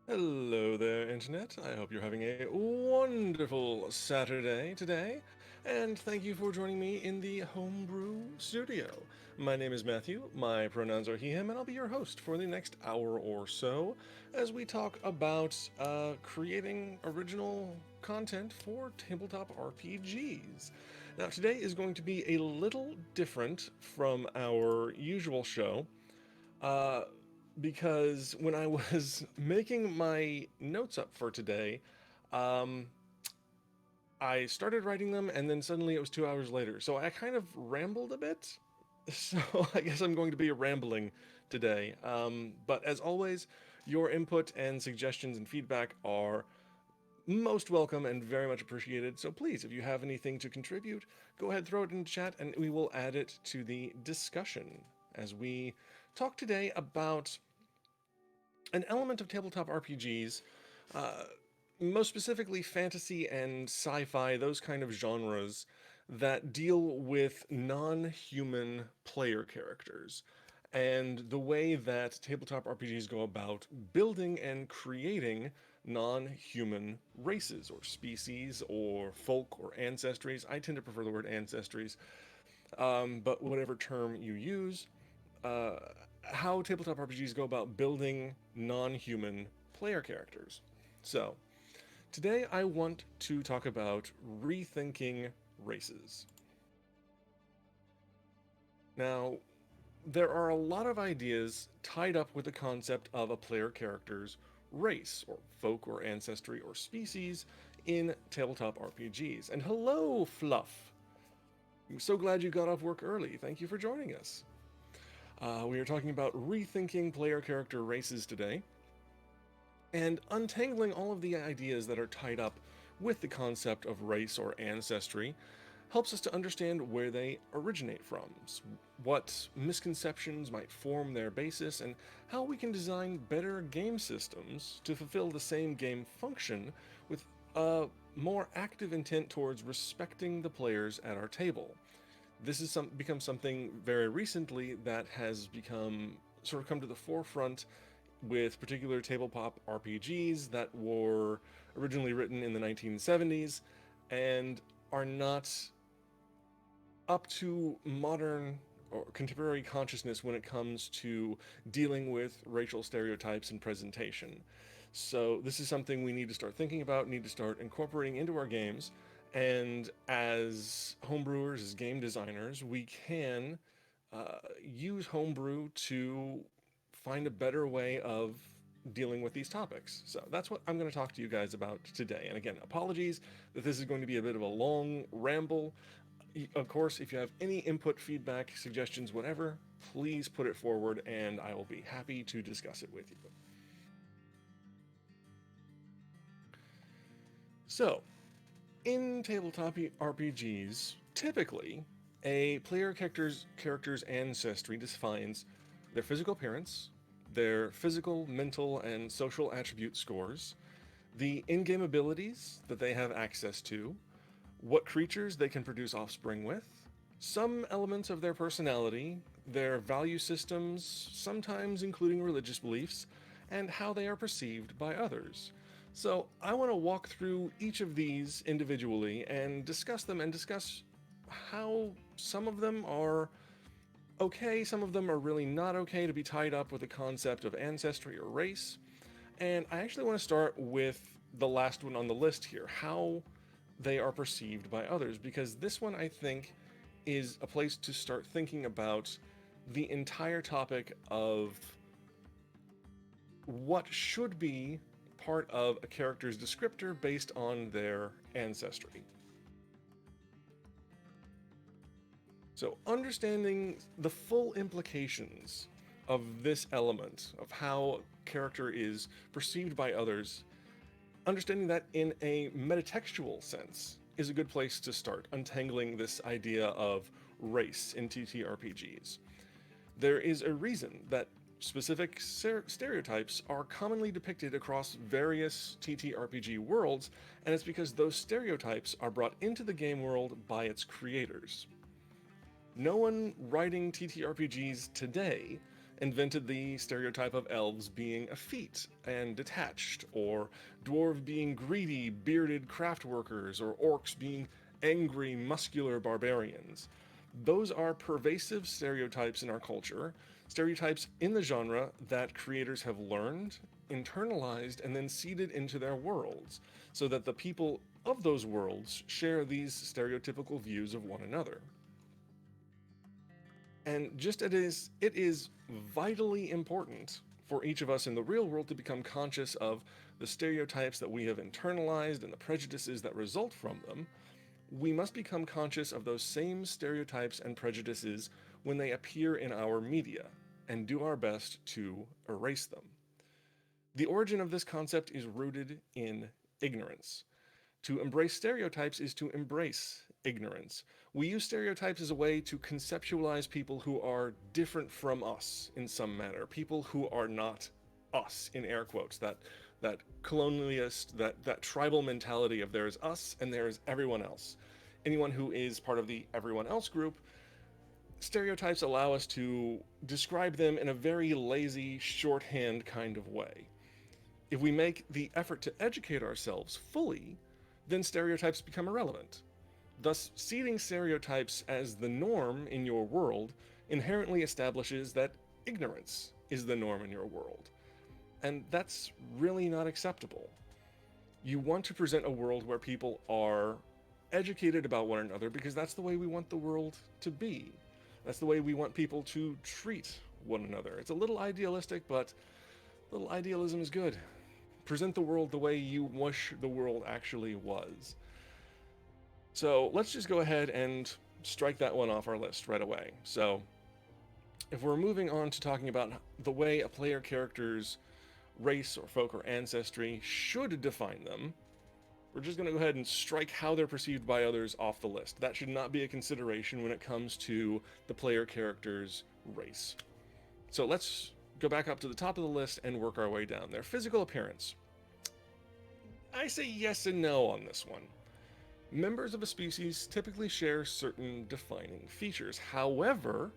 Hello there, Internet. I hope you're having a wonderful Saturday today, and thank you for joining me in the Homebrew studio. My name is Matthew, my pronouns are he, him, and I'll be your host for the next hour or so as we talk about creating original content for tabletop RPGs. Now, today is going to be a little different from our usual show. Uh, because when I was making my notes up for today, um, I started writing them and then suddenly it was 2 hours later. So I kind of rambled a bit. So I guess I'm going to be rambling today. But as always, your input and suggestions and feedback are most welcome and very much appreciated. So please, if you have anything to contribute, go ahead, throw it in the chat, and we will add it to the discussion as we talk today about an element of tabletop RPGs, uh, most specifically fantasy and sci fi, those kind of genres that deal with non human player characters. And the way that tabletop RPGs go about building and creating non human races or species or folk or ancestries. I tend to prefer the word ancestries, but whatever term you use, uh, how tabletop RPGs go about building non human player characters. So, today I want to talk about rethinking races. Now, there are a lot of ideas tied up with the concept of a player character's race, or folk, or ancestry, or species in tabletop RPGs. And hello, Fluff! I'm so glad you got off work early. Thank you for joining us. We are talking about rethinking player character races today and untangling all of the ideas that are tied up with the concept of race or ancestry helps us to understand where they originate from, what misconceptions might form their basis, and how we can design better game systems to fulfill the same game function with a more active intent towards respecting the players at our table. This has become something very recently that has become sort of come to the forefront with particular tabletop RPGs that were originally written in the 1970s and are not up to modern or contemporary consciousness when it comes to dealing with racial stereotypes and presentation. So this is something we need to start thinking about, need to start incorporating into our games. And as homebrewers, as game designers, we can use homebrew to find a better way of dealing with these topics. So that's what I'm going to talk to you guys about today. And again, apologies that this is going to be a bit of a long ramble. Of course, if you have any input, feedback, suggestions, whatever, please put it forward and I will be happy to discuss it with you. So, in tabletop RPGs, typically a player character's ancestry defines their physical appearance, their physical, mental, and social attribute scores, the in-game abilities that they have access to, what creatures they can produce offspring with, some elements of their personality, their value systems, sometimes including religious beliefs, and how they are perceived by others. So, I want to walk through each of these individually and discuss them and discuss how some of them are okay, some of them are really not okay to be tied up with the concept of ancestry or race. And I actually want to start with the last one on the list here, how they are perceived by others, because this one I think is a place to start thinking about the entire topic of what should be part of a character's descriptor based on their ancestry. So, understanding the full implications of this element, of how character is perceived by others, understanding that in a metatextual sense is a good place to start untangling this idea of race in TTRPGs. There is a reason that specific stereotypes are commonly depicted across various TTRPG worlds, and it's because those stereotypes are brought into the game world by its creators. No one writing TTRPGs today invented the stereotype of elves being effete and detached, or dwarves being greedy, bearded craft workers, or orcs being angry, muscular barbarians. Those are pervasive stereotypes in our culture, stereotypes in the genre that creators have learned, internalized, and then seeded into their worlds, so that the people of those worlds share these stereotypical views of one another. And just it is vitally important for each of us in the real world to become conscious of the stereotypes that we have internalized and the prejudices that result from them. We must become conscious of those same stereotypes and prejudices when they appear in our media and do our best to erase them. The origin of this concept is rooted in ignorance. To embrace stereotypes is to embrace ignorance. We use stereotypes as a way to conceptualize people who are different from us in some manner, people who are not us, in air quotes, that colonialist, that tribal mentality of there is us and there is everyone else. Anyone who is part of the everyone else group, stereotypes allow us to describe them in a very lazy, shorthand kind of way. If we make the effort to educate ourselves fully, then stereotypes become irrelevant. Thus, seeding stereotypes as the norm in your world inherently establishes that ignorance is the norm in your world. And that's really not acceptable. You want to present a world where people are educated about one another because that's the way we want the world to be. That's the way we want people to treat one another. It's a little idealistic, but a little idealism is good. Present the world the way you wish the world actually was. So let's just go ahead and strike that one off our list right away. So if we're moving on to talking about the way a player character's race or folk or ancestry should define them, we're just going to go ahead and strike how they're perceived by others off the list. That should not be a consideration when it comes to the player character's race. So let's go back up to the top of the list and work our way down. Their physical appearance. I say yes and no on this one. Members of a species typically share certain defining features. However,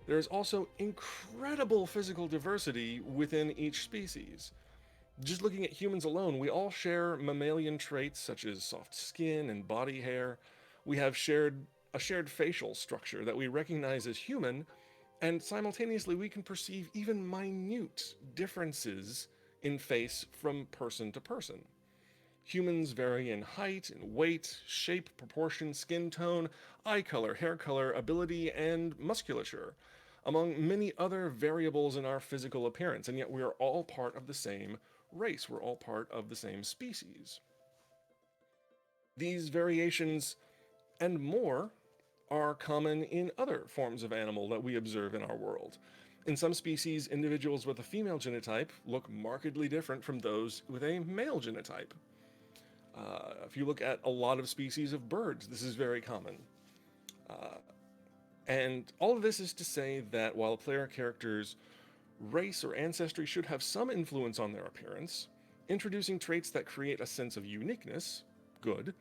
there is also incredible physical diversity within each species. Just looking at humans alone, we all share mammalian traits such as soft skin and body hair. We have a shared facial structure that we recognize as human, and simultaneously we can perceive even minute differences in face from person to person. Humans vary in height, in weight, shape, proportion, skin tone, eye color, hair color, ability, and musculature, among many other variables in our physical appearance, and yet we are all part of the same race. We're all part of the same species. These variations and more are common in other forms of animal that we observe in our world. In some species, individuals with a female genotype look markedly different from those with a male genotype. If you look at a lot of species of birds, this is very common. And all of this is to say that while a player character's race or ancestry should have some influence on their appearance, introducing traits that create a sense of uniqueness, good,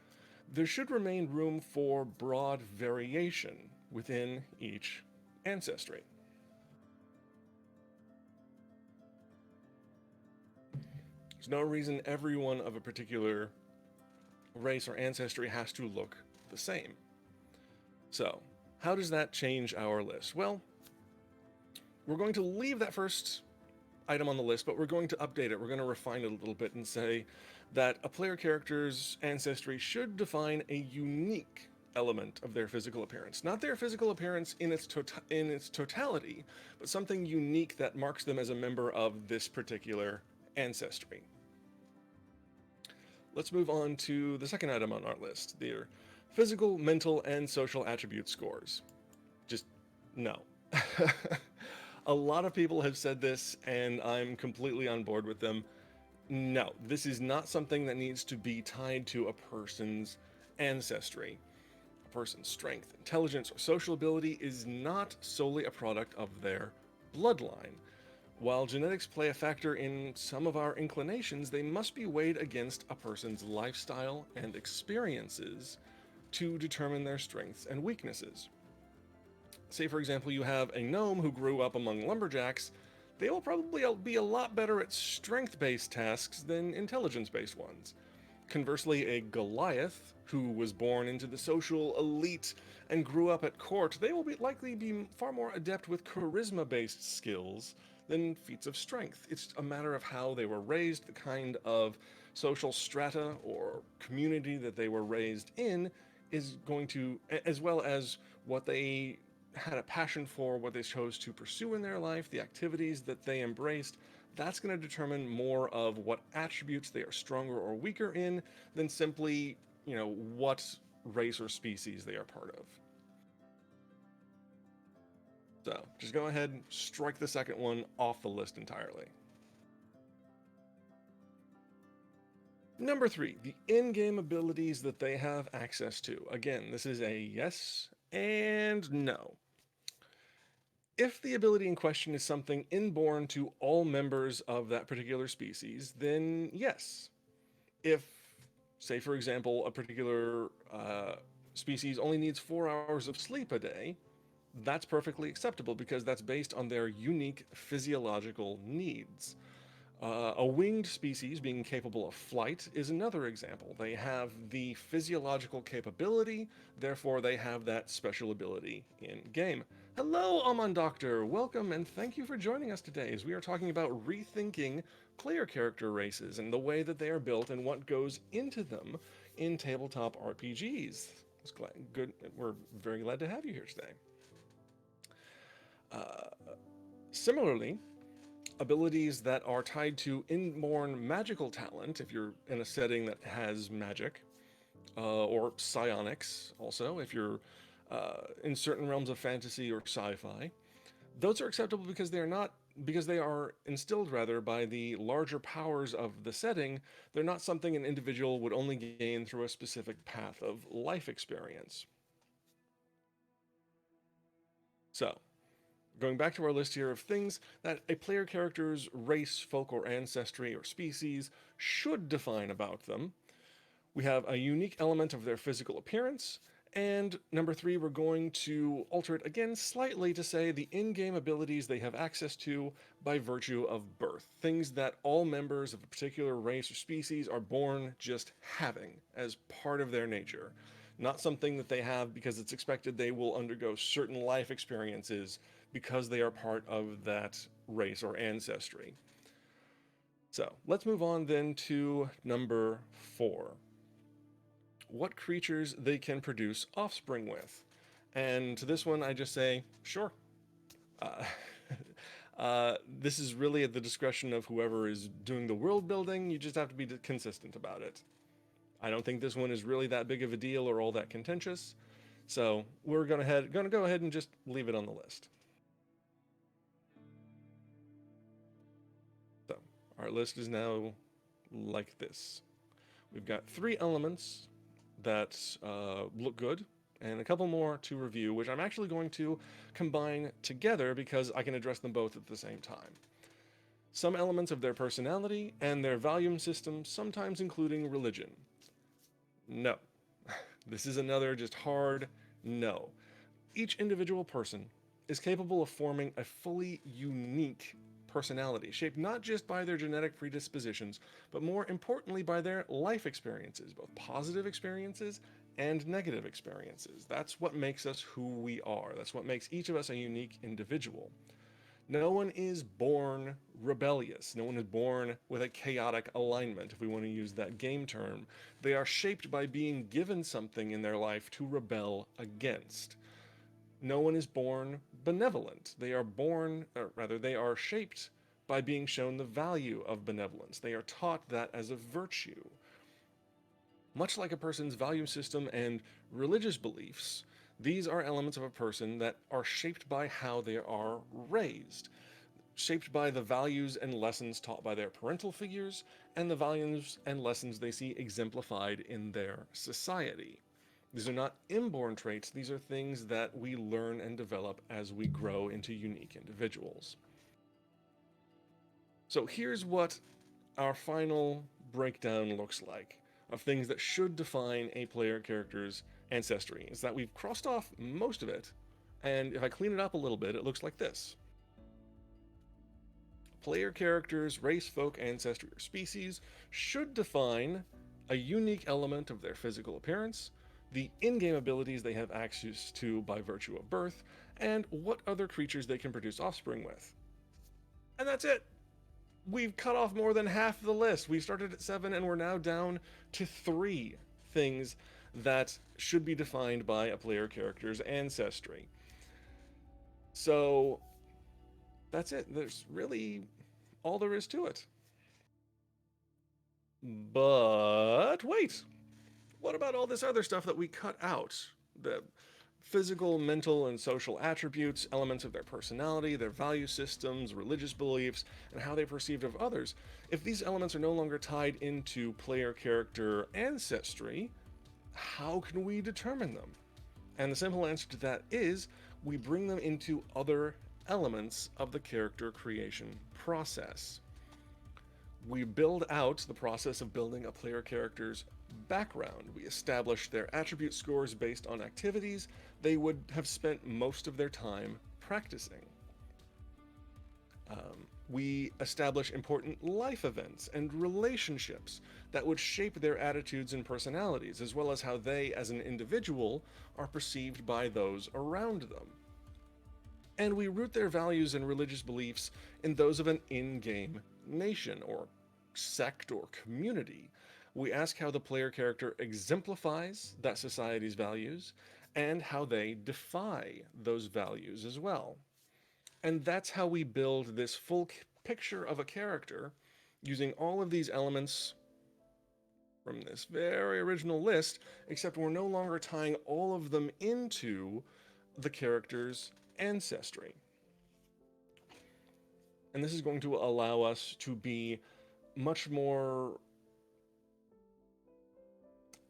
there should remain room for broad variation within each ancestry. There's no reason everyone of a particular race or ancestry has to look the same. So, how does that change our list? Well, we're going to leave that first item on the list, but we're going to update it. We're going to refine it a little bit and say that a player character's ancestry should define a unique element of their physical appearance. Not their physical appearance in its totality, but something unique that marks them as a member of this particular ancestry. Let's move on to the second item on our list, their physical, mental, and social attribute scores. Just no. A lot of people have said this, and I'm completely on board with them. No, this is not something that needs to be tied to a person's ancestry. A person's strength, intelligence, or social ability is not solely a product of their bloodline. While genetics play a factor in some of our inclinations, they must be weighed against a person's lifestyle and experiences to determine their strengths and weaknesses. Say, for example, you have a gnome who grew up among lumberjacks they will probably be a lot better at strength-based tasks than intelligence-based ones. Conversely, a Goliath, who was born into the social elite and grew up at court, they will likely be far more adept with charisma-based skills than feats of strength. It's a matter of how they were raised, the kind of social strata or community that they were raised in is going to, as well as what they had a passion for, what they chose to pursue in their life, the activities that they embraced. That's going to determine more of what attributes they are stronger or weaker in than simply, what race or species they are part of. So just go ahead and strike the second one off the list entirely. Number three, the in-game abilities that they have access to. Again, this is a yes and no. If the ability in question is something inborn to all members of that particular species, then yes. If, say, for example, a particular species only needs 4 hours of sleep a day, that's perfectly acceptable because that's based on their unique physiological needs. A winged species being capable of flight is another example. They have the physiological capability, therefore they have that special ability in game. Hello, Amon Doctor! Welcome and thank you for joining us today as we are talking about rethinking player character races and the way that they are built and what goes into them in tabletop RPGs. We're very glad to have you here today. Similarly, abilities that are tied to inborn magical talent, if you're in a setting that has magic, or psionics also, if you're in certain realms of fantasy or sci-fi, those are acceptable because they are instilled rather by the larger powers of the setting. They're not something an individual would only gain through a specific path of life experience. So, going back to our list here of things that a player character's race, folk, or ancestry or species should define about them, we have a unique element of their physical appearance, and number three, we're going to alter it again slightly to say the in-game abilities they have access to by virtue of birth. Things that all members of a particular race or species are born just having as part of their nature. Not something that they have because it's expected they will undergo certain life experiences because they are part of that race or ancestry. So let's move on then to number four. What creatures they can produce offspring with. And to this one, I just say, sure. This is really at the discretion of whoever is doing the world building. You just have to be consistent about it. I don't think this one is really that big of a deal or all that contentious. So we're going to go ahead and just leave it on the list. So our list is now like this. We've got three elements that look good and a couple more to review, which I'm actually going to combine together because I can address them both at the same time. Some elements of their personality and their value system, sometimes including religion. No. This is another just hard no. Each individual person is capable of forming a fully unique personality, shaped not just by their genetic predispositions, but more importantly by their life experiences, both positive experiences and negative experiences. That's what makes us who we are. That's what makes each of us a unique individual. No one is born rebellious. No one is born with a chaotic alignment, if we want to use that game term. They are shaped by being given something in their life to rebel against. No one is born benevolent. They are shaped by being shown the value of benevolence. They are taught that as a virtue. Much like a person's value system and religious beliefs, these are elements of a person that are shaped by how they are raised, shaped by the values and lessons taught by their parental figures, and the values and lessons they see exemplified in their society. These are not inborn traits, these are things that we learn and develop as we grow into unique individuals. So here's what our final breakdown looks like of things that should define a player character's ancestry, is that we've crossed off most of it, and if I clean it up a little bit, it looks like this. Player characters, race, folk, ancestry, or species should define a unique element of their physical appearance, the in game abilities they have access to by virtue of birth, and what other creatures they can produce offspring with. And that's it. We've cut off more than half the list. We started at 7 and we're now down to 3 things that should be defined by a player character's ancestry. So that's it. There's really all there is to it. But wait, what about all this other stuff that we cut out? The physical, mental, and social attributes, elements of their personality, their value systems, religious beliefs, and how they perceived of others. If these elements are no longer tied into player character ancestry, how can we determine them? And the simple answer to that is we bring them into other elements of the character creation process. We build out the process of building a player character's background. We establish their attribute scores based on activities they would have spent most of their time practicing. We establish important life events and relationships that would shape their attitudes and personalities, as well as how they, as an individual, are perceived by those around them. And we root their values and religious beliefs in those of an in-game nation or sect or community. We ask how the player character exemplifies that society's values and how they defy those values as well. And that's how we build this full picture of a character using all of these elements from this very original list, except we're no longer tying all of them into the character's ancestry. And this is going to allow us to be much more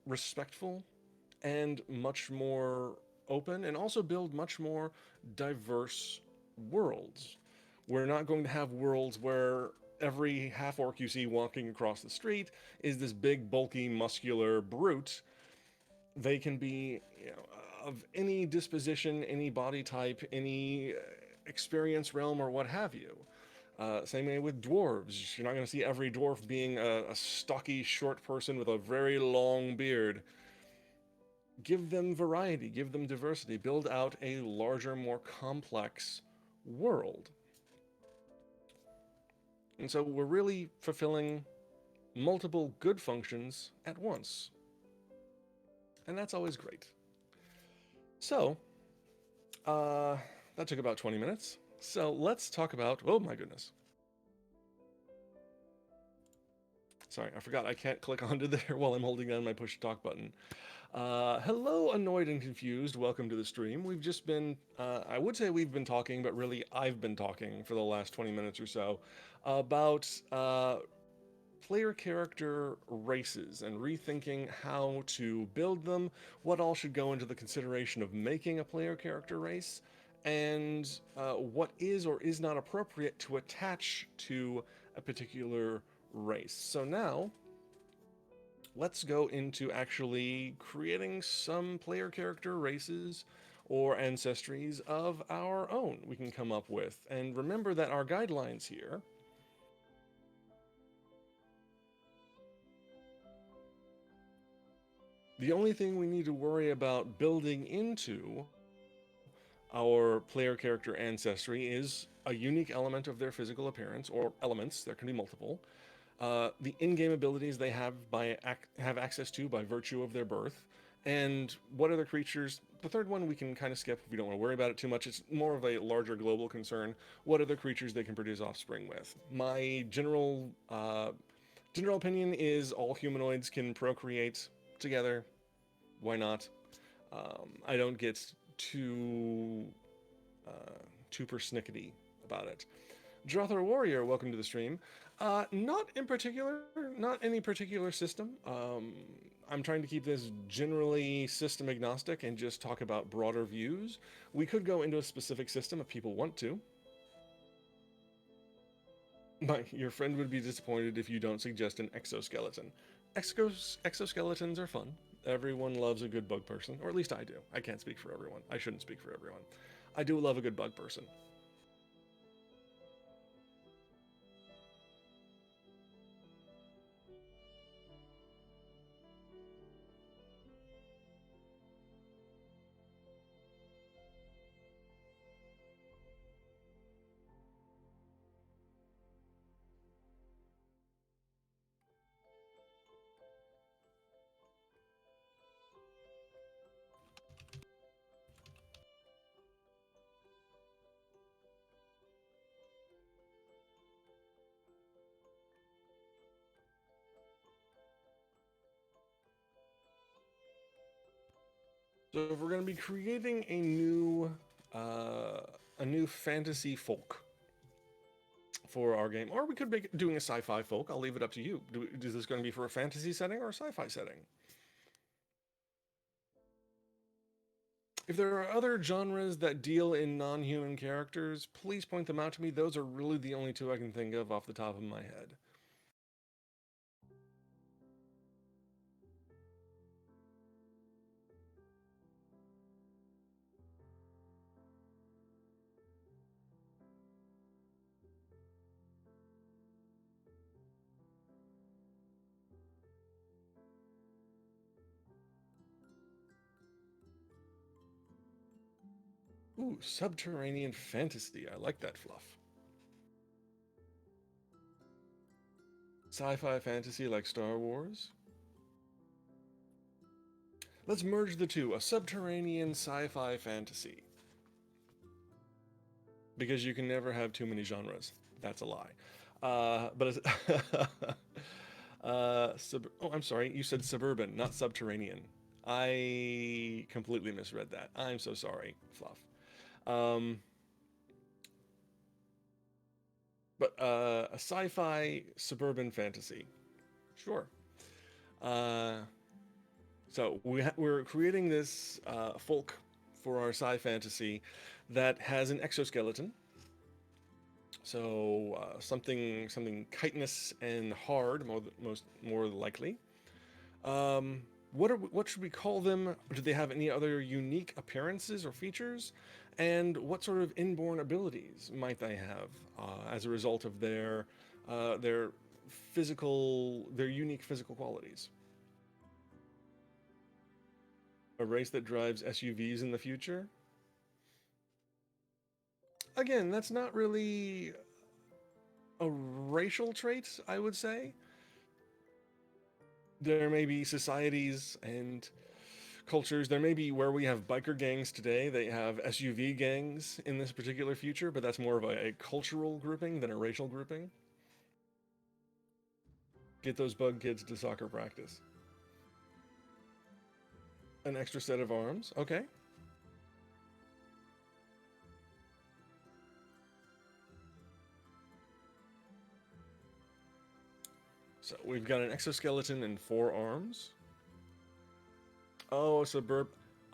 respectful and much more open, and also build much more diverse worlds. We're not going to have worlds where every half orc you see walking across the street is this big, bulky, muscular brute. They can be, of any disposition, any body type, any experience realm, or what have you. Same way with dwarves. You're not going to see every dwarf being a stocky, short person with a very long beard. Give them variety, give them diversity, build out a larger, more complex world. And so we're really fulfilling multiple good functions at once. And that's always great. So, that took about 20 minutes. So let's talk about, oh my goodness. Sorry, I forgot I can't click onto there while I'm holding down my push to talk button. Hello, annoyed and confused. Welcome to the stream. We've just been, I would say we've been talking, but really I've been talking for the last 20 minutes or so about player character races and rethinking how to build them, what all should go into the consideration of making a player character race, and what is or is not appropriate to attach to a particular race. So now, let's go into actually creating some player character races or ancestries of our own we can come up with. And remember that our guidelines here the only thing we need to worry about building into our player character ancestry is a unique element of their physical appearance, or elements, there can be multiple, the in-game abilities they have have access to by virtue of their birth, and what other creatures. The third one we can kind of skip if we don't want to worry about it too much. It's more of a larger global concern. What other creatures they can produce offspring with. My general opinion is all humanoids can procreate together. Why not? I don't get too persnickety about it. Drothar Warrior, welcome to the stream. Not in particular, not any particular system. I'm trying to keep this generally system agnostic and just talk about broader views. We could go into a specific system if people want to. Your friend would be disappointed if you don't suggest an exoskeleton. Exoskeletons are fun. Everyone loves a good bug person, or at least I do. I can't speak for everyone. I shouldn't speak for everyone. I do love a good bug person. So if we're going to be creating uh, a new fantasy folk for our game, or we could be doing a sci-fi folk. I'll leave it up to you. Is this going to be for a fantasy setting or a sci-fi setting? If there are other genres that deal in non-human characters, please point them out to me. Those are really the only two I can think of off the top of my head. Ooh, subterranean fantasy. I like that fluff. Sci-fi fantasy like Star Wars. Let's merge the two. A subterranean sci-fi fantasy. Because you can never have too many genres. That's a lie. But oh, I'm sorry. You said suburban, not subterranean. I completely misread that. I'm so sorry, Fluff. Um, but a sci-fi suburban fantasy, sure. Uh, so we're creating this folk for our sci fantasy that has an exoskeleton. So something chitinous and hard, more likely. Um, what should we call them? Do they have any other unique appearances or features? And what sort of inborn abilities might they have as a result of their their unique physical qualities? A race that drives SUVs in the future? Again, that's not really a racial trait, I would say. There may be societies and cultures. There may be where we have biker gangs today, they have SUV gangs in this particular future, but that's more of a cultural grouping than a racial grouping. Get those bug kids to soccer practice. An extra set of arms, okay. So we've got an exoskeleton and 4 arms. Oh, suburb.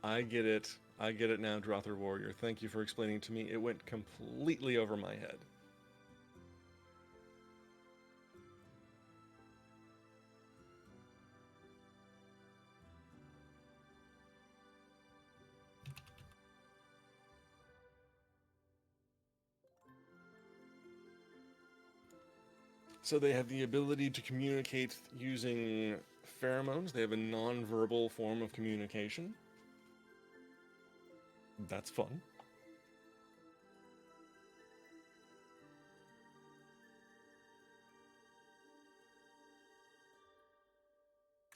I get it. I get it now, Drother Warrior. Thank you for explaining to me. It went completely over my head. So they have the ability to communicate using pheromones. They have a non-verbal form of communication. That's fun.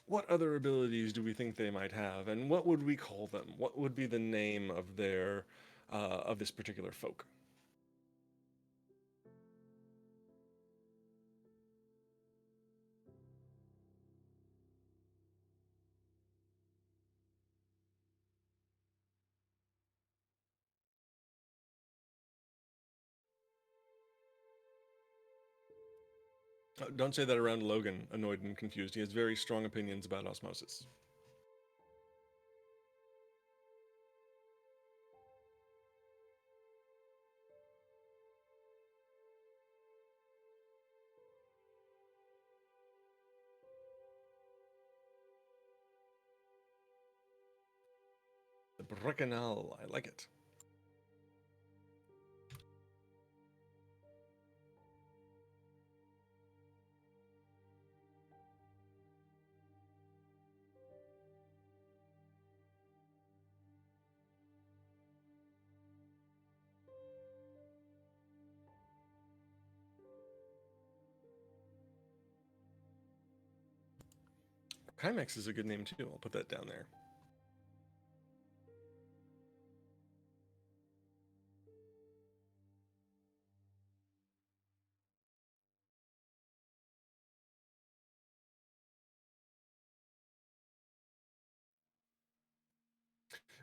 What other abilities do we think they might have, and what would we call them? What would be the name of their of this particular folk? Don't say that around Logan, annoyed and confused. He has very strong opinions about osmosis. The Braccanal, I like it. Chimex is a good name too. I'll put that down there.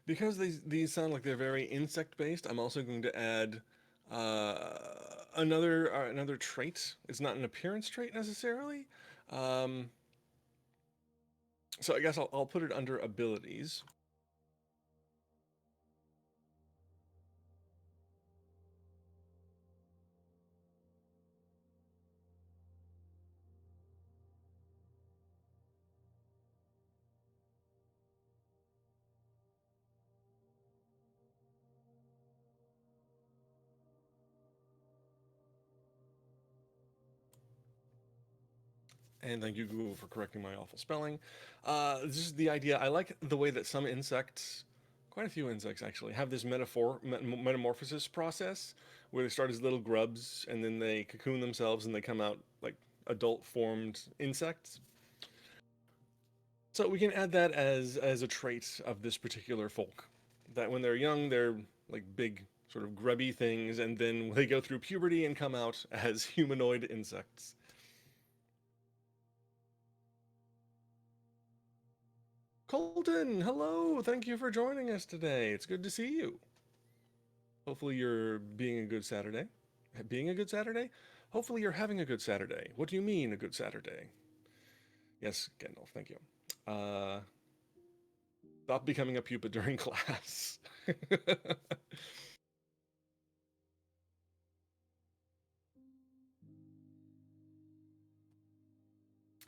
Because these sound like they're very insect based, I'm also going to add uh, another trait. It's not an appearance trait necessarily. Um, so I guess I'll put it under abilities. And thank you, Google, for correcting my awful spelling. This is the idea. I like the way that some insects, quite a few insects actually, have this metamorphosis process where they start as little grubs and then they cocoon themselves and they come out like adult formed insects. So we can add that as a trait of this particular folk. That when they're young, they're like big, sort of grubby things, and then they go through puberty and come out as humanoid insects. Colton, hello! Thank you for joining us today. It's good to see you. Hopefully, you're being a good Saturday. Being a good Saturday? Hopefully, you're having a good Saturday. What do you mean, a good Saturday? Yes, Gandalf, thank you. Uh, Stop becoming a pupa during class.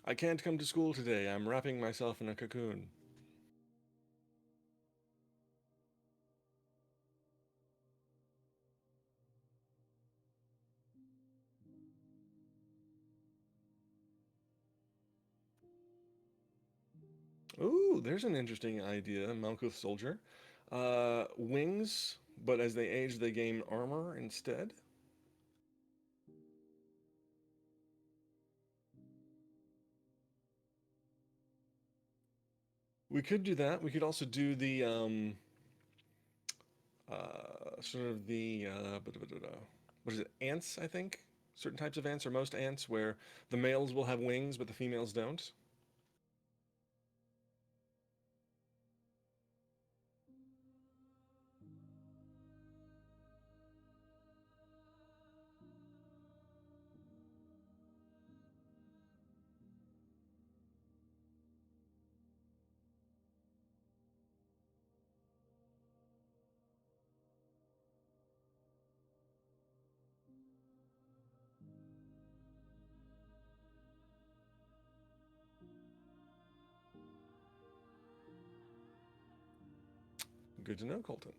I can't come to school today. I'm wrapping myself in a cocoon. Ooh, there's an interesting idea, Malkuth Soldier. Wings, but as they age, they gain armor instead. We could do that. We could also do the sort of the what is it? Ants, I think. Certain types of ants, or most ants, where the males will have wings, but the females don't. Good to know, Colton.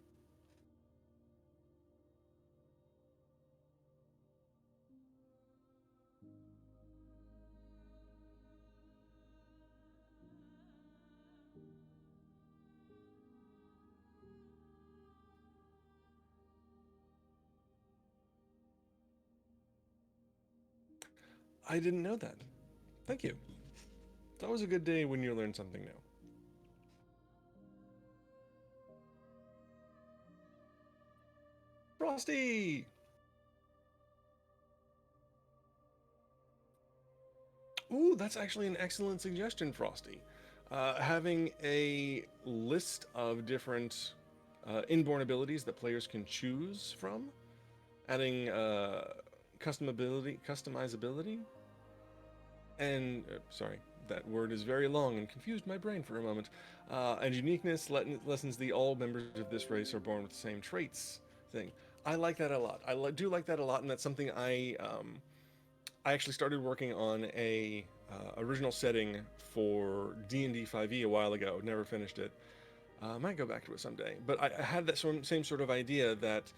I didn't know that. Thank you. It's always a good day when you learn something new. Frosty! Ooh, that's actually an excellent suggestion, Frosty. Having a list of different inborn abilities that players can choose from, adding customizability, and sorry, that word is very long and confused my brain for a moment. And uniqueness lessens the all members of this race are born with the same traits thing. I like that a lot. Do like that a lot, and that's something I actually started working on a original setting for D&D 5e a while ago. Never finished it. I might go back to it someday. But I had that same sort of idea that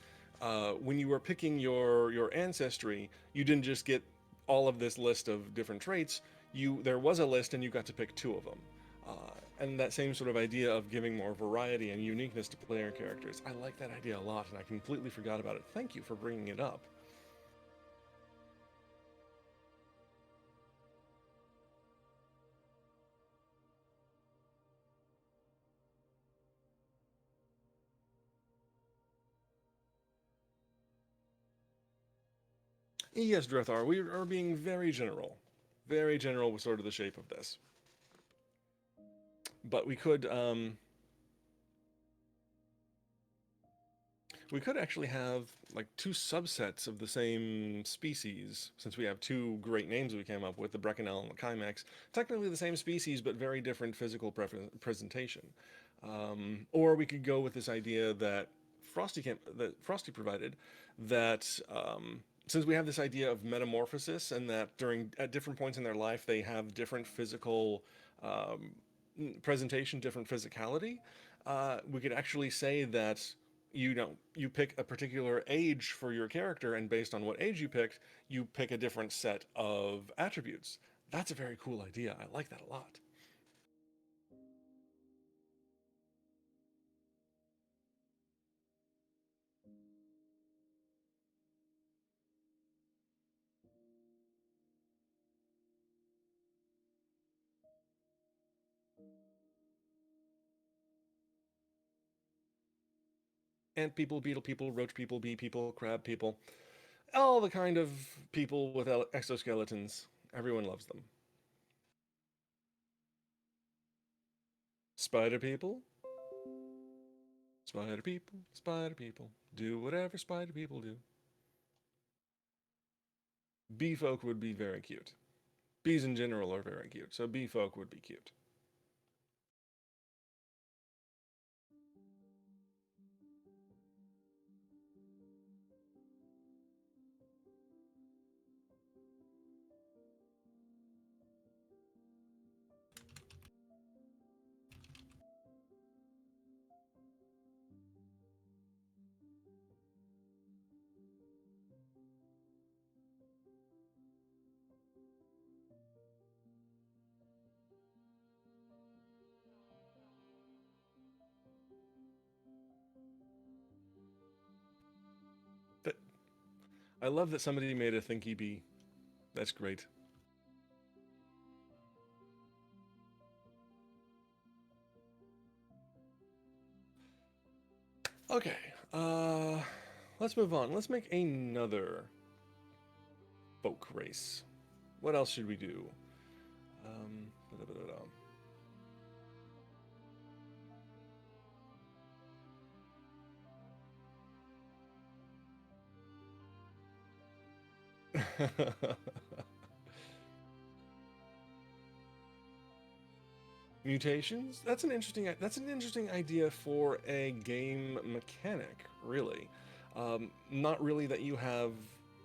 when you were picking your ancestry, you didn't just get all of this list of different traits. There was a list, and you got to pick two of them. Uh, and that same sort of idea of giving more variety and uniqueness to player characters. I like that idea a lot, and I completely forgot about it. Thank you for bringing it up. Yes, Drethar, we are being very general with sort of the shape of this. But we could, We could actually have like two subsets of the same species, since we have two great names we came up with, the Breckenel and the Chimex. Technically the same species, but very different physical presentation. Or we could go with this idea that that Frosty provided, that since we have this idea of metamorphosis, and that during at different points in their life they have different physical um, presentation, different physicality, we could actually say that you pick a particular age for your character, and based on what age you pick a different set of attributes. That's a very cool idea. I like that a lot. Ant people, beetle people, roach people, bee people, crab people, all the kind of people with exoskeletons. Everyone loves them. Spider people, spider people, do whatever spider people do. Bee folk would be very cute. Bees in general are very cute, so bee folk would be cute. But I love that somebody made a thinky bee. That's great. Okay, uh, let's move on. Let's make another folk race. What else should we do? Da-da-da-da-da. Mutations? That's an interesting idea for a game mechanic, really. Not really that you have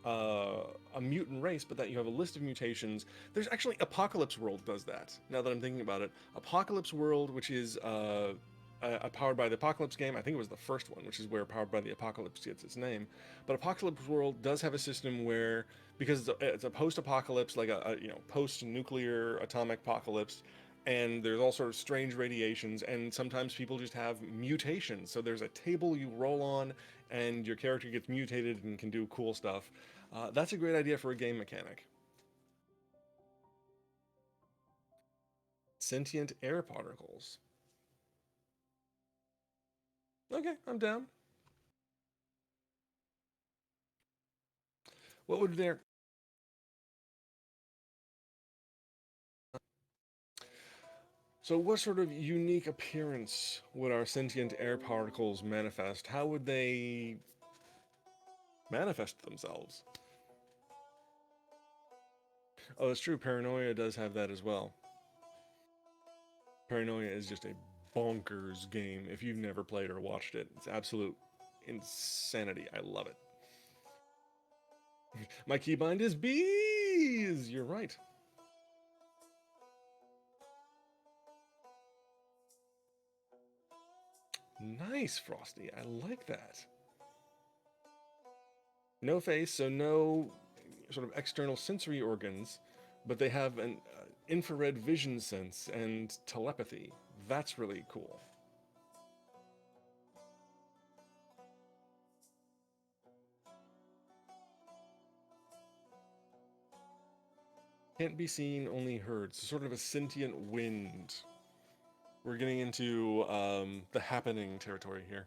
a mutant race, but that you have a list of mutations. There's actually Apocalypse World does that. Now that I'm thinking about it, Apocalypse World, which is Powered by the Apocalypse game. I think it was the first one, which is where Powered by the Apocalypse gets its name. But Apocalypse World does have a system where, because it's a post-apocalypse, like a post-nuclear atomic apocalypse, and there's all sort of strange radiations, and sometimes people just have mutations. So there's a table you roll on, and your character gets mutated and can do cool stuff. That's a great idea for a game mechanic. Sentient air particles. Okay, I'm down. What would their So, what sort of unique appearance would our sentient air particles manifest? How would they manifest themselves? Oh, it's true. Paranoia does have that as well. Paranoia is just a bonkers game. If you've never played or watched it, it's absolute insanity. I love it. My keybind is bees. You're right. Nice, Frosty. I like that. No face, so no sort of external sensory organs, but they have an infrared vision sense and telepathy. That's really cool. Can't be seen, only heard. So sort of a sentient wind. We're getting into the happening territory here.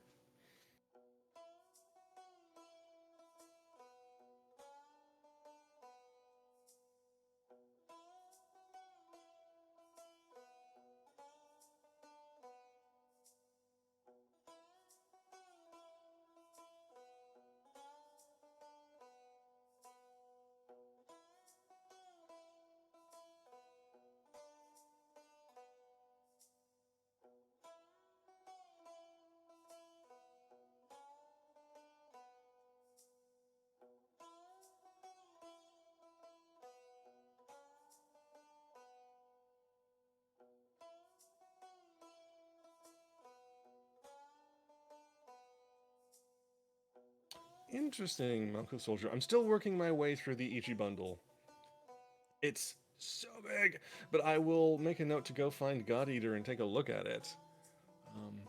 Interesting, Malco Soldier. I'm still working my way through the Ichi bundle. It's so big, but I will make a note to go find God Eater and take a look at it. Um,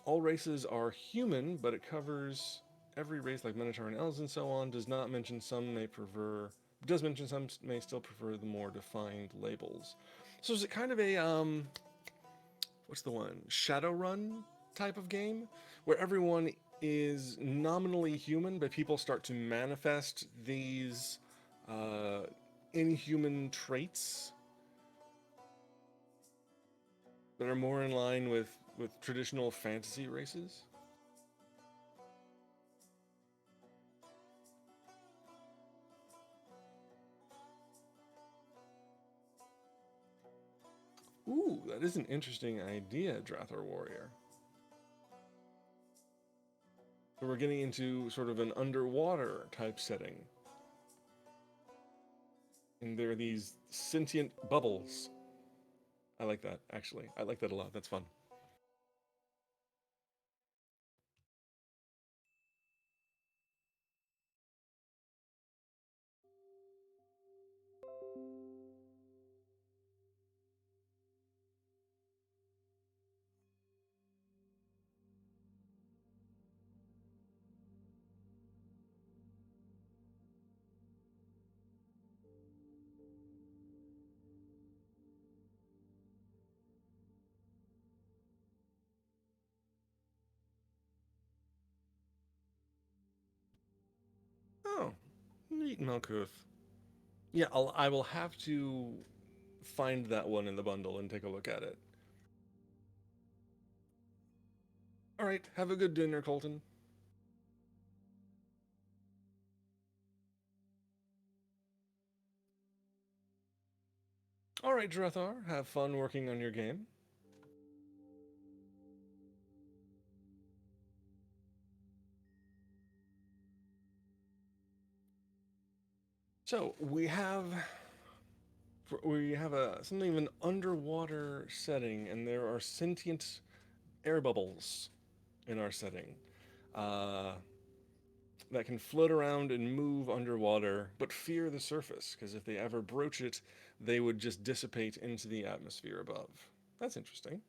all races are human, but it covers every race like Minotaur and Elves and so on. Does not mention some may prefer. Does mention some may still prefer the more defined labels. So is it kind of a what's the one Shadowrun type of game where everyone is nominally human, but people start to manifest these uh, inhuman traits that are more in line with traditional fantasy races. Ooh, that is an interesting idea, Drathor Warrior. So we're getting into sort of an underwater type setting. And there are these sentient bubbles. I like that, actually. I like that a lot. That's fun. Oh, neat, Malkuth. Yeah, I will have to find that one in the bundle and take a look at it. All right, have a good dinner, Colton. All right, Drathar, have fun working on your game. So we have a something of an underwater setting, and there are sentient air bubbles in our setting uh, that can float around and move underwater, but fear the surface because if they ever broach it, they would just dissipate into the atmosphere above. That's interesting.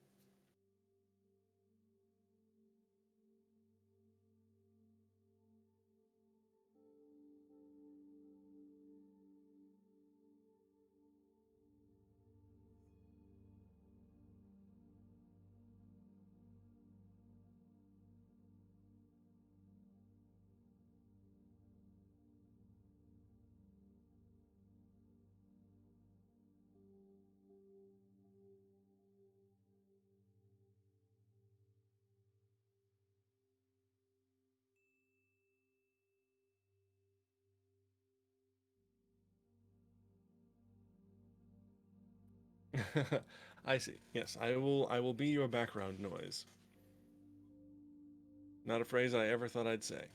I see. Yes, I will be your background noise. Not a phrase I ever thought I'd say,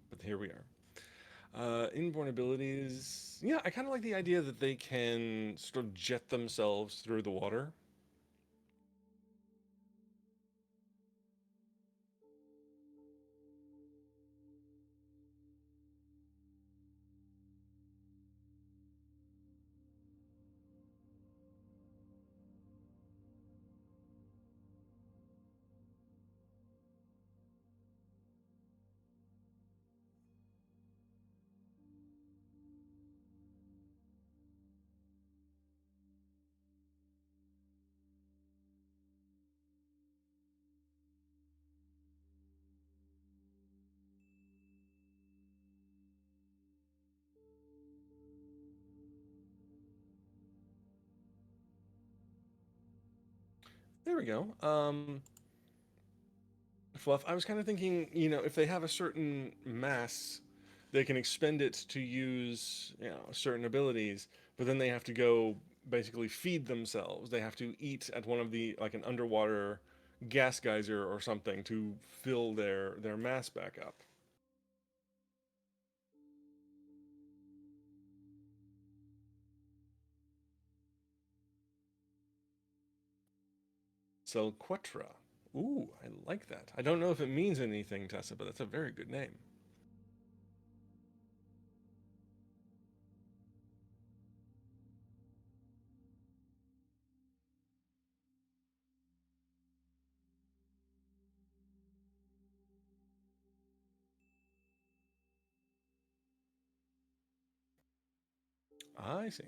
but here we are. Inborn abilities. Yeah, I kind of like the idea that they can sort of jet themselves through the water. There we go. Fluff. I was kind of thinking, if they have a certain mass, they can expend it to use, certain abilities, but then they have to go basically feed themselves. They have to eat at one of the like an underwater gas geyser or something to fill their mass back up. So Quetra. Ooh, I like that. I don't know if it means anything, Tessa, but that's a very good name. I see.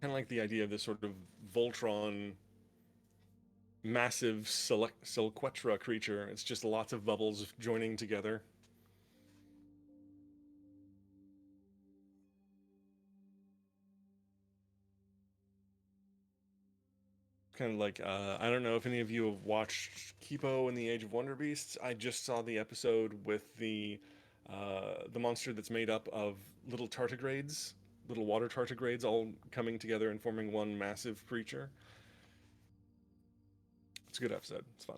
Kind of like the idea of this sort of Voltron massive Silquetra creature. It's just lots of bubbles joining together. Kind of like I don't know if any of you have watched Kipo and the Age of Wonder Beasts. I just saw the episode with the monster that's made up of little tardigrades, little water tardigrades, all coming together and forming one massive creature. It's a good episode. It's fun.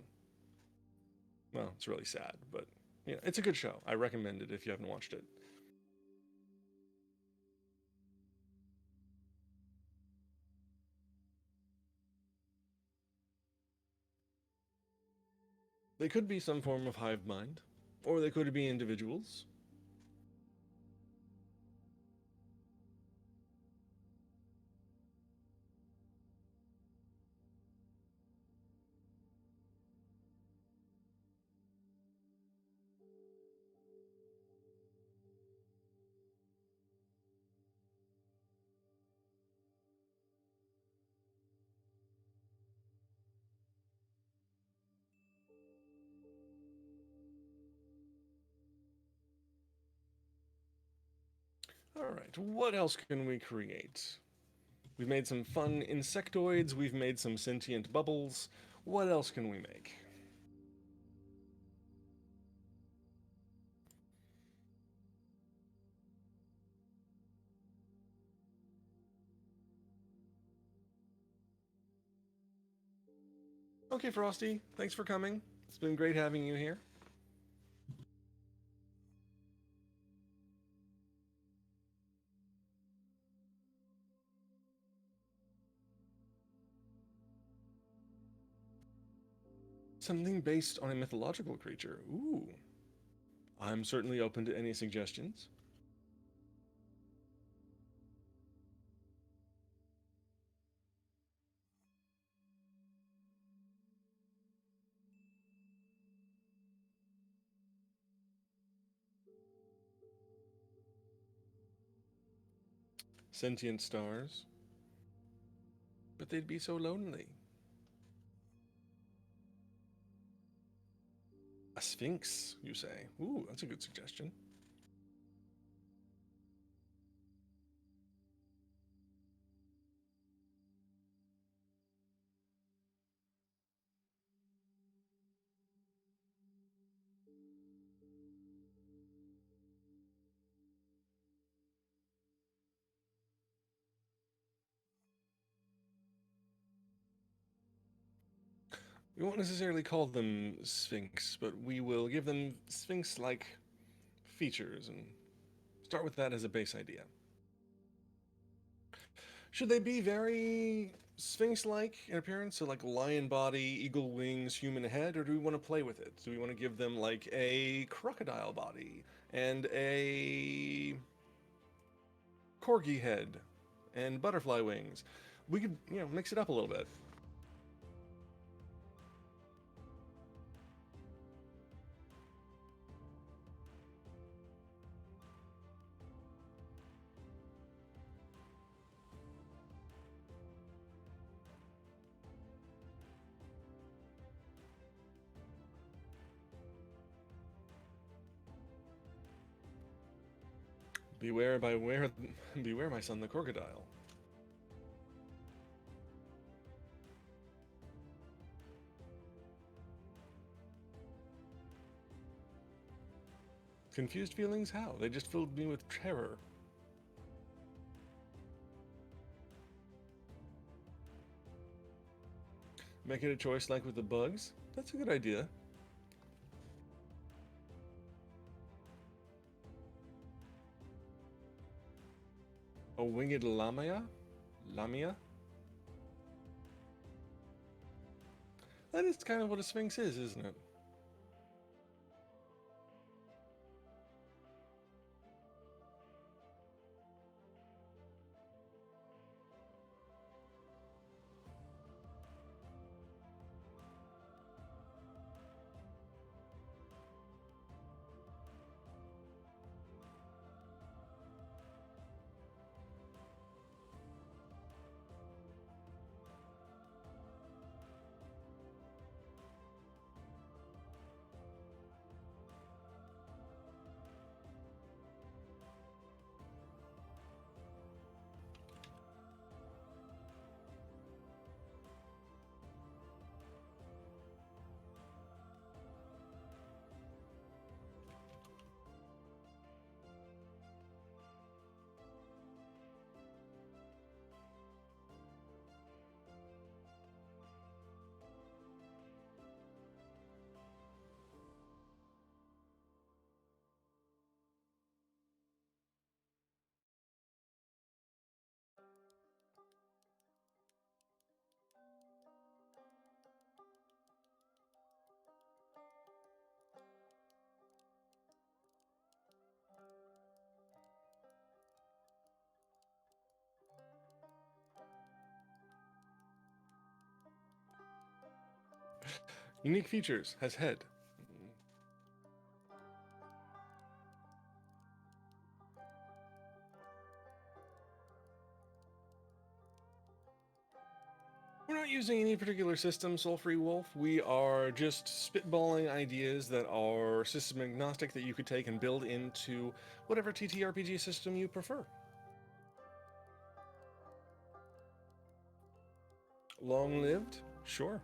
Well, it's really sad, but yeah, it's a good show. I recommend it if you haven't watched it. They could be some form of hive mind, or they could be individuals. All right, what else can we create? We've made some fun insectoids, we've made some sentient bubbles. What else can we make? Okay, Frosty, thanks for coming. It's been great having you here. Something based on a mythological creature. Ooh, I'm certainly open to any suggestions. Sentient stars. But they'd be so lonely. A sphinx, you say? Ooh, that's a good suggestion. We won't necessarily call them sphinx, but we will give them sphinx like features and start with that as a base idea. Should they be very sphinx like in appearance? So, like lion body, eagle wings, human head, or do we want to play with it? Do we want to give them like a crocodile body and a corgi head and butterfly wings? We could, mix it up a little bit. Beware, beware, my son, the crocodile. Confused feelings? How? They just filled me with terror. Make it a choice like with the bugs? That's a good idea. winged lamia? Lamia? That is kind of what a sphinx is, isn't it? Unique features. Has head. We're not using any particular system, Soulfree Wolf. We are just spitballing ideas that are system agnostic that you could take and build into whatever TTRPG system you prefer. Long lived? Sure.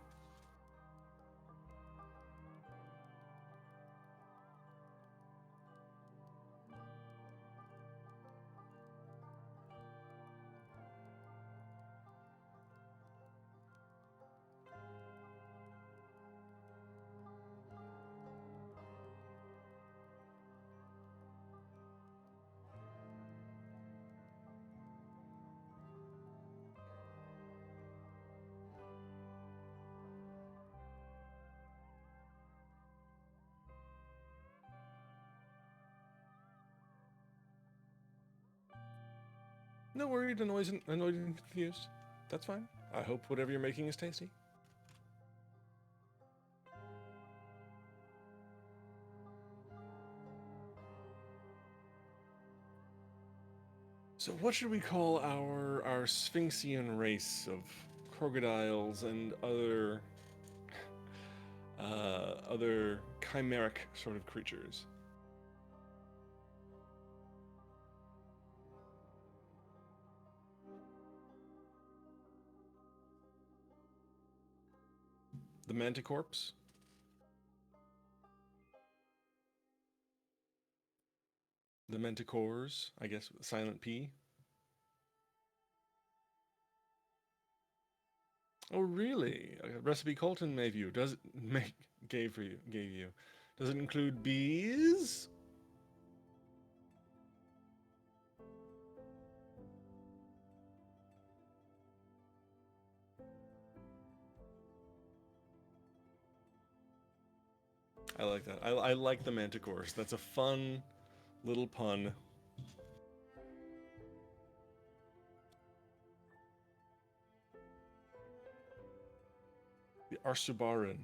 No worried, annoyed and confused. That's fine. I hope whatever you're making is tasty. So what should we call our Sphinxian race of crocodiles and other chimeric sort of creatures? The Manticorps? The Manticores, I guess, silent P. Oh, really? A recipe Colton gave you. Does it include bees? I like that. I like the Manticores. That's a fun little pun. The Arsubaran.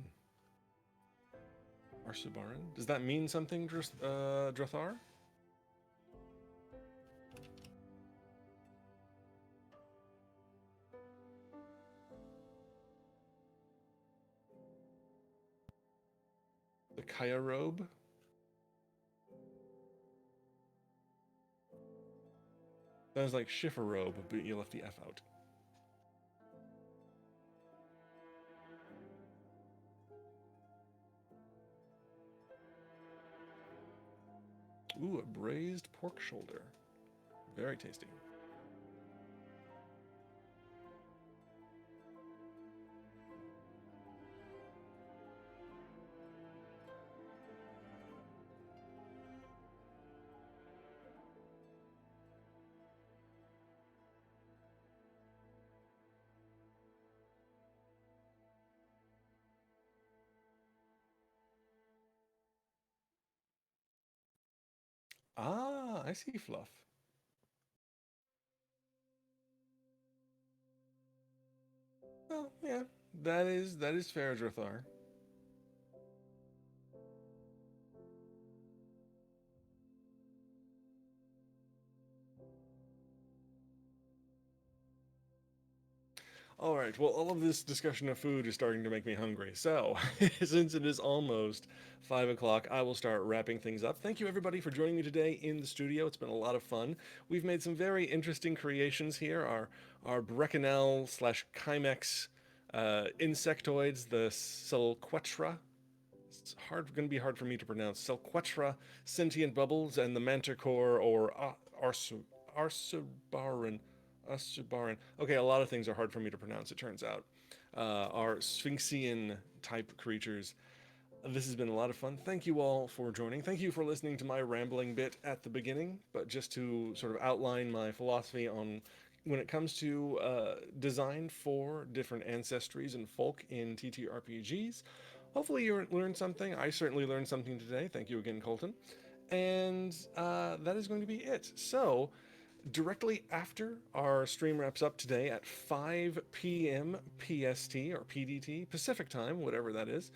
Arsubaran? Does that mean something, Drathar? The Kaya robe? Sounds like Schiffer robe, but you left the F out. Ooh, a braised pork shoulder. Very tasty. Ah, I see fluff. Well, yeah, that is fair, Drothar. All right. Well, all of this discussion of food is starting to make me hungry. So, since it is almost 5 o'clock, I will start wrapping things up. Thank you, everybody, for joining me today in the studio. It's been a lot of fun. We've made some very interesting creations here. Our Breckenel slash Chimex insectoids, the Selquetra. It's going to be hard for me to pronounce. Selquetra sentient bubbles and the Manticore or Arsubaran. Arsubaran. Okay, a lot of things are hard for me to pronounce, it turns out. Are Sphinxian type creatures. This has been a lot of fun. Thank you all for joining. Thank you for listening to my rambling bit at the beginning, but just to sort of outline my philosophy on when it comes to design for different ancestries and folk in TTRPGs. Hopefully, you learned something. I certainly learned something today. Thank you again, Colton. And that is going to be it. So, directly after our stream wraps up today at 5 p.m. PST or PDT, Pacific time, whatever that is,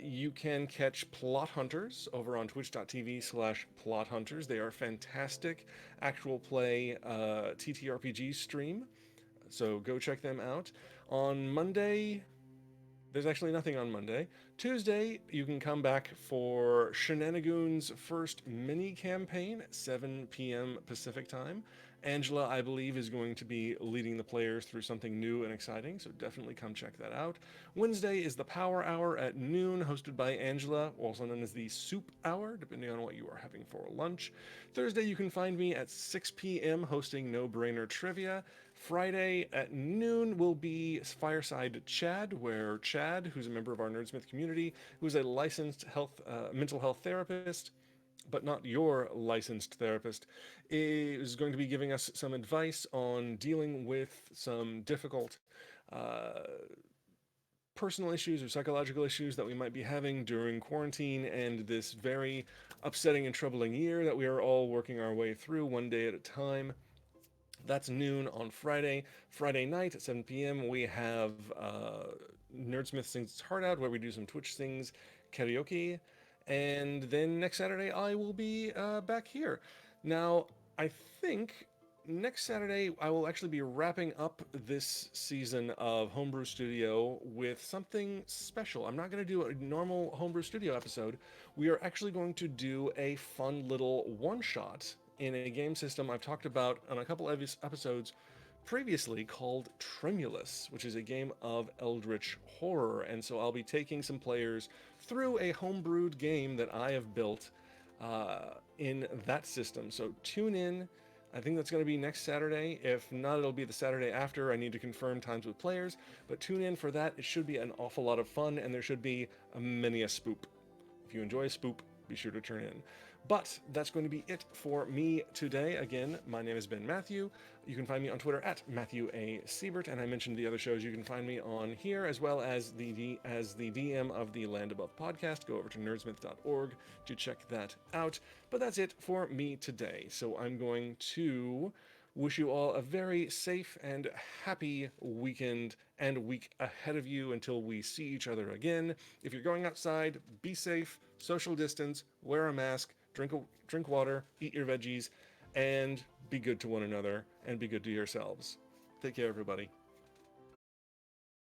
you can catch Plot Hunters over on twitch.tv/slash Plot Hunters. They are fantastic actual play TTRPG stream. So go check them out. On Monday, there's actually nothing on Monday. Tuesday, you can come back for Shenanigoon's first mini campaign at 7 p.m. Pacific time. Angela, I believe, is going to be leading the players through something new and exciting, so definitely come check that out. Wednesday is the Power Hour at noon, hosted by Angela, also known as the Soup Hour, depending on what you are having for lunch. Thursday, you can find me at 6 p.m. hosting No Brainer Trivia. Friday at noon will be Fireside Chad, where Chad, who's a member of our Nerdsmith community, who's a licensed mental health therapist, but not your licensed therapist, is going to be giving us some advice on dealing with some difficult uh, personal issues or psychological issues that we might be having during quarantine and this very upsetting and troubling year that we are all working our way through one day at a time. That's noon on Friday. Friday night at 7 p.m. we have Nerdsmith Sings Its Heart Out, where we do some Twitch Sings karaoke. And then next Saturday, I will be back here. Now, I think next Saturday, I will actually be wrapping up this season of Homebrew Studio with something special. I'm not going to do a normal Homebrew Studio episode. We are actually going to do a fun little one shot in a game system I've talked about on a couple of episodes previously called Tremulous, which is a game of eldritch horror. And so I'll be taking some players through a homebrewed game that I have built in that system. So tune in. I think that's going to be next Saturday. If not, it'll be the Saturday after. I need to confirm times with players. But tune in for that. It should be an awful lot of fun, and there should be many a spoop. If you enjoy a spoop, be sure to turn in. But that's going to be it for me today. Again, my name has been Matthew. You can find me on Twitter at Matthew A. Siebert, and I mentioned the other shows you can find me on here, as well as the DM of the Land Above podcast. Go over to nerdsmith.org to check that out. But that's it for me today. So I'm going to wish you all a very safe and happy weekend and week ahead of you until we see each other again. If you're going outside, be safe, social distance, wear a mask, drink water, eat your veggies, and be good to one another and be good to yourselves. Take care, everybody.